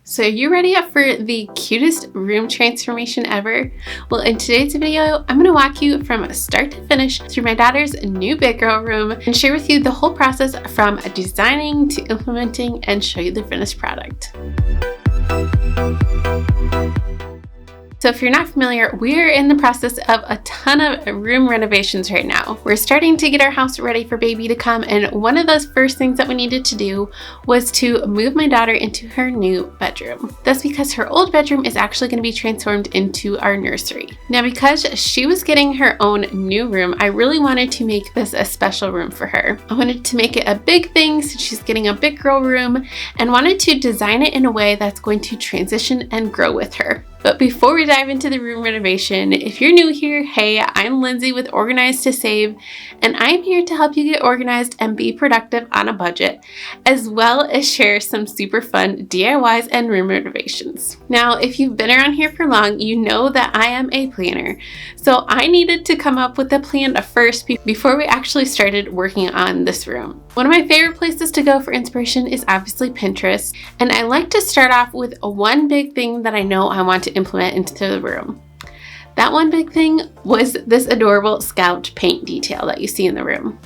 So are you ready for the cutest room transformation ever? Well, in today's video, I'm going to walk you from start to finish through my daughter's new big girl room and share with you the whole process from designing to implementing and show you the finished product. So if you're not familiar, we're in the process of a ton of room renovations right now. We're starting to get our house ready for baby to come, and one of those first things that we needed to do was to move my daughter into her new bedroom. That's because her old bedroom is actually going to be transformed into our nursery. Now, because she was getting her own new room, I really wanted to make this a special room for her. I wanted to make it a big thing since she's getting a big girl room, and wanted to design it in a way that's going to transition and grow with her. But before we dive into the room renovation, if you're new here, hey, I'm Lindsay with Organize to Save, and I'm here to help you get organized and be productive on a budget, as well as share some super fun DIYs and room renovations. Now, if you've been around here for long, you know that I am a planner. So I needed to come up with a plan first before we actually started working on this room. One of my favorite places to go for inspiration is obviously Pinterest, and I like to start off with one big thing that I know I want to implement into the room. That one big thing was this adorable scalloped paint detail that you see in the room.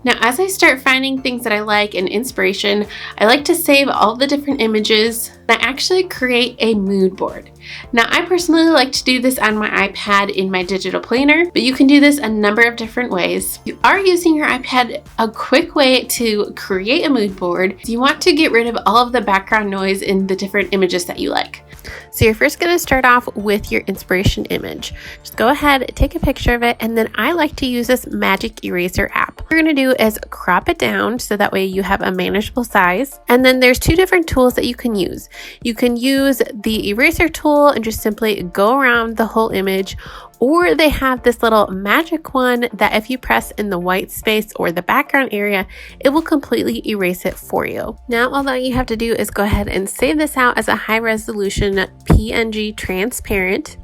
Now, as I start finding things that I like and inspiration, I like to save all the different images. I actually create a mood board. Now, I personally like to do this on my iPad in my digital planner, but you can do this a number of different ways. If you are using your iPad, a quick way to create a mood board is you want to get rid of all of the background noise in the different images that you like. So you're first going to start off with your inspiration image. Just go ahead, take a picture of it, and then I like to use this magic eraser app. What you're going to do is crop it down so that way you have a manageable size. And then there's two different tools that you can use. You can use the eraser tool and just simply go around the whole image, or they have this little magic one that if you press in the white space or the background area, it will completely erase it for you. Now, all that you have to do is go ahead and save this out as a high resolution PNG transparent,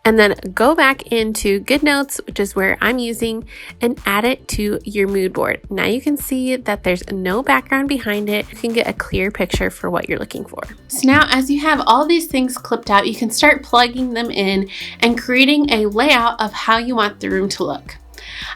and then go back into GoodNotes, which is where I'm using, and add it to your mood board. Now you can see that there's no background behind it. You can get a clear picture for what you're looking for. So now, as you have all these things clipped out, you can start plugging them in and creating a layout of how you want the room to look.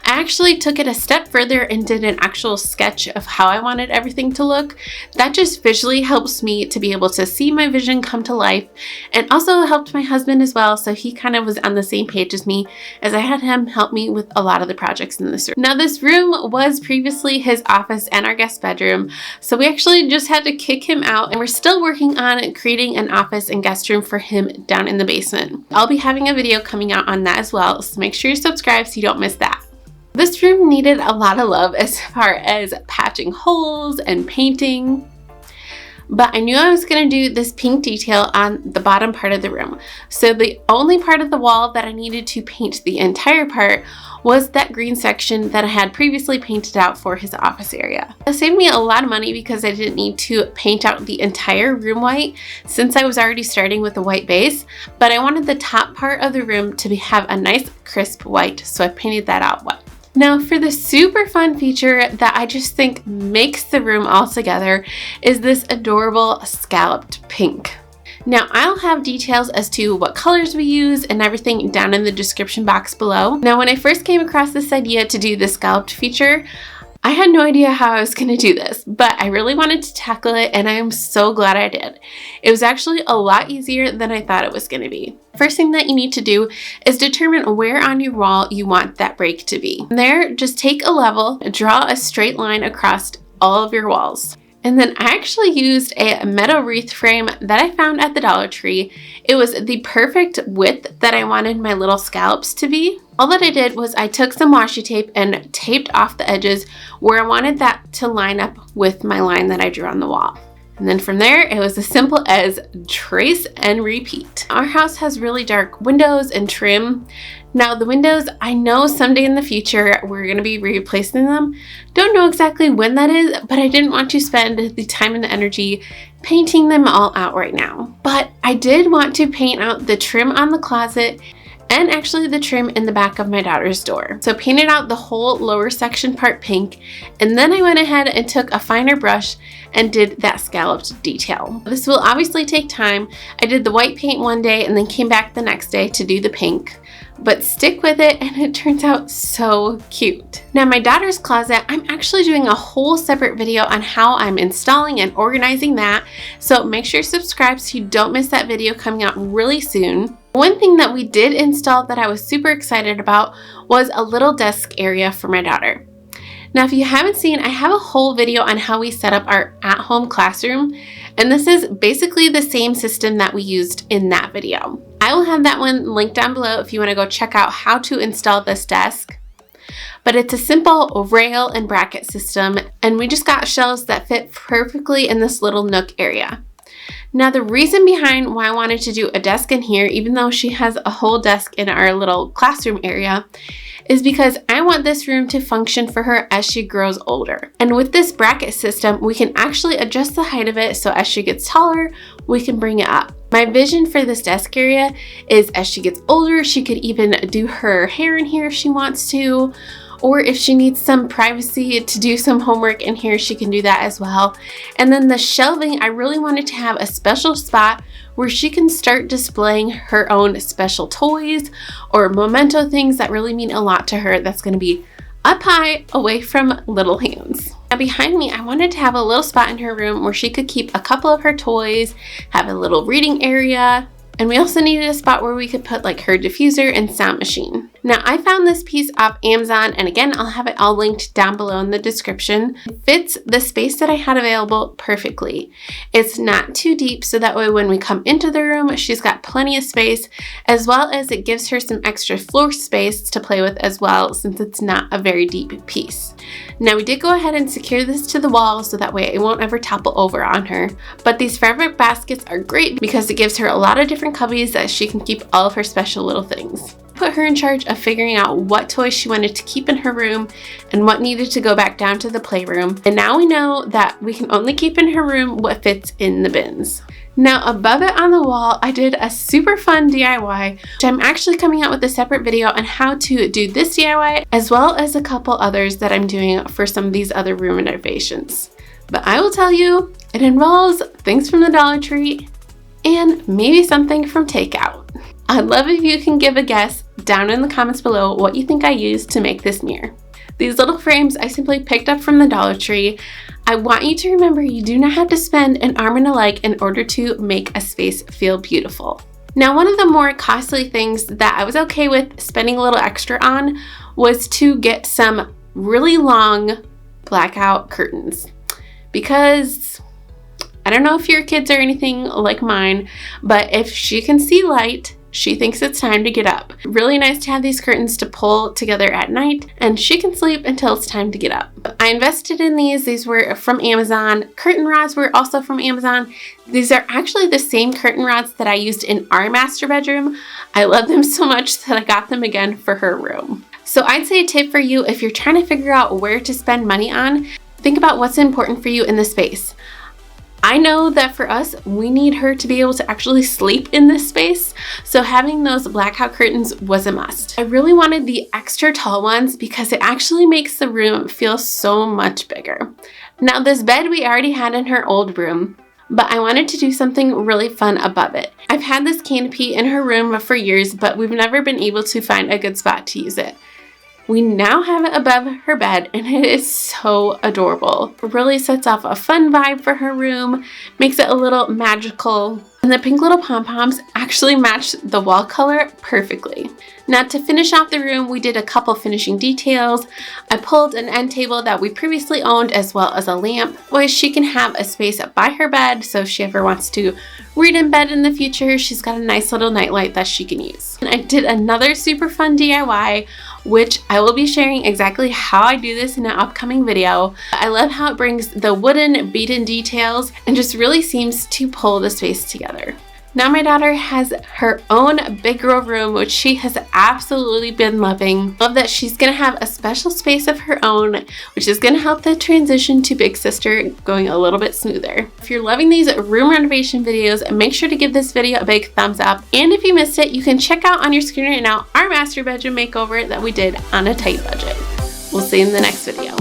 I actually took it a step further and did an actual sketch of how I wanted everything to look. That just visually helps me to be able to see my vision come to life, and also helped my husband as well, so he kind of was on the same page as me, as I had him help me with a lot of the projects in this room. Now, this room was previously his office and our guest bedroom, so we actually just had to kick him out, and we're still working on creating an office and guest room for him down in the basement. I'll be having a video coming out on that as well, so make sure you subscribe so you don't miss that. This room needed a lot of love as far as patching holes and painting, but I knew I was going to do this pink detail on the bottom part of the room. So the only part of the wall that I needed to paint the entire part was that green section that I had previously painted out for his office area. It saved me a lot of money because I didn't need to paint out the entire room white since I was already starting with a white base, but I wanted the top part of the room to have a nice crisp white, so I painted that out white. Now, for the super fun feature that I just think makes the room all together is this adorable scalloped pink. Now, I'll have details as to what colors we use and everything down in the description box below. Now, when I first came across this idea to do the scalloped feature, I had no idea how I was going to do this, but I really wanted to tackle it, and I am so glad I did. It was actually a lot easier than I thought it was going to be. First thing that you need to do is determine where on your wall you want that break to be. From there, just take a level, draw a straight line across all of your walls. And then I actually used a metal wreath frame that I found at the Dollar Tree. It was the perfect width that I wanted my little scallops to be. All that I did was I took some washi tape and taped off the edges where I wanted that to line up with my line that I drew on the wall. And then from there, it was as simple as trace and repeat. Our house has really dark windows and trim. Now, the windows, I know someday in the future we're going to be replacing them. Don't know exactly when that is, but I didn't want to spend the time and the energy painting them all out right now. But I did want to paint out the trim on the closet and actually the trim in the back of my daughter's door. So painted out the whole lower section part pink, and then I went ahead and took a finer brush and did that scalloped detail. This will obviously take time. I did the white paint one day and then came back the next day to do the pink, but stick with it and it turns out so cute. Now my daughter's closet, I'm actually doing a whole separate video on how I'm installing and organizing that, so make sure you subscribe so you don't miss that video coming out really soon. One thing that we did install that I was super excited about was a little desk area for my daughter. Now if you haven't seen, I have a whole video on how we set up our at-home classroom, and this is basically the same system that we used in that video. I will have that one linked down below if you want to go check out how to install this desk. But it's a simple rail and bracket system, and we just got shelves that fit perfectly in this little nook area. Now the reason behind why I wanted to do a desk in here, even though she has a whole desk in our little classroom area, is because I want this room to function for her as she grows older. And with this bracket system, we can actually adjust the height of it so as she gets taller, we can bring it up. My vision for this desk area is as she gets older, she could even do her hair in here if she wants to, or if she needs some privacy to do some homework in here, she can do that as well. And then the shelving, I really wanted to have a special spot where she can start displaying her own special toys or memento things that really mean a lot to her that's going to be up high away from little hands. Now behind me, I wanted to have a little spot in her room where she could keep a couple of her toys, have a little reading area, and we also needed a spot where we could put like her diffuser and sound machine. Now I found this piece off Amazon, and again, I'll have it all linked down below in the description. It fits the space that I had available perfectly. It's not too deep, so that way when we come into the room, she's got plenty of space, as well as it gives her some extra floor space to play with as well, since it's not a very deep piece. Now we did go ahead and secure this to the wall so that way it won't ever topple over on her. But these fabric baskets are great because it gives her a lot of different cubbies that she can keep all of her special little things. Put her in charge of figuring out what toys she wanted to keep in her room and what needed to go back down to the playroom. And now we know that we can only keep in her room what fits in the bins. Now above it on the wall, I did a super fun DIY, which I'm actually coming out with a separate video on how to do this DIY, as well as a couple others that I'm doing for some of these other room renovations. But I will tell you, it involves things from the Dollar Tree and maybe something from takeout. I'd love if you can give a guess down in the comments below what you think I used to make this mirror. These little frames I simply picked up from the Dollar Tree. I want you to remember you do not have to spend an arm and a leg in order to make a space feel beautiful. Now, one of the more costly things that I was okay with spending a little extra on was to get some really long blackout curtains, because I don't know if your kids are anything like mine, but if she can see light, she thinks it's time to get up. Really nice to have these curtains to pull together at night, and she can sleep until it's time to get up. I invested in these. These were from Amazon. Curtain rods were also from Amazon. These are actually the same curtain rods that I used in our master bedroom. I love them so much that I got them again for her room. So I'd say a tip for you, if you're trying to figure out where to spend money on, think about what's important for you in the space. I know that for us, we need her to be able to actually sleep in this space, so having those blackout curtains was a must. I really wanted the extra tall ones because it actually makes the room feel so much bigger. Now this bed we already had in her old room, but I wanted to do something really fun above it. I've had this canopy in her room for years, but we've never been able to find a good spot to use it. We now have it above her bed, and it is so adorable. It really sets off a fun vibe for her room, makes it a little magical, and the pink little pom-poms actually match the wall color perfectly. Now to finish off the room, we did a couple finishing details. I pulled an end table that we previously owned, as well as a lamp, where she can have a space by her bed, so if she ever wants to read in bed in the future, she's got a nice little nightlight that she can use. And I did another super fun DIY, which I will be sharing exactly how I do this in an upcoming video. I love how it brings the wooden bead-in details and just really seems to pull the space together. Now my daughter has her own big girl room, which she has absolutely been loving. Love that she's gonna have a special space of her own, which is gonna help the transition to big sister going a little bit smoother. If you're loving these room renovation videos, make sure to give this video a big thumbs up. And if you missed it, you can check out on your screen right now our master bedroom makeover that we did on a tight budget. We'll see you in the next video.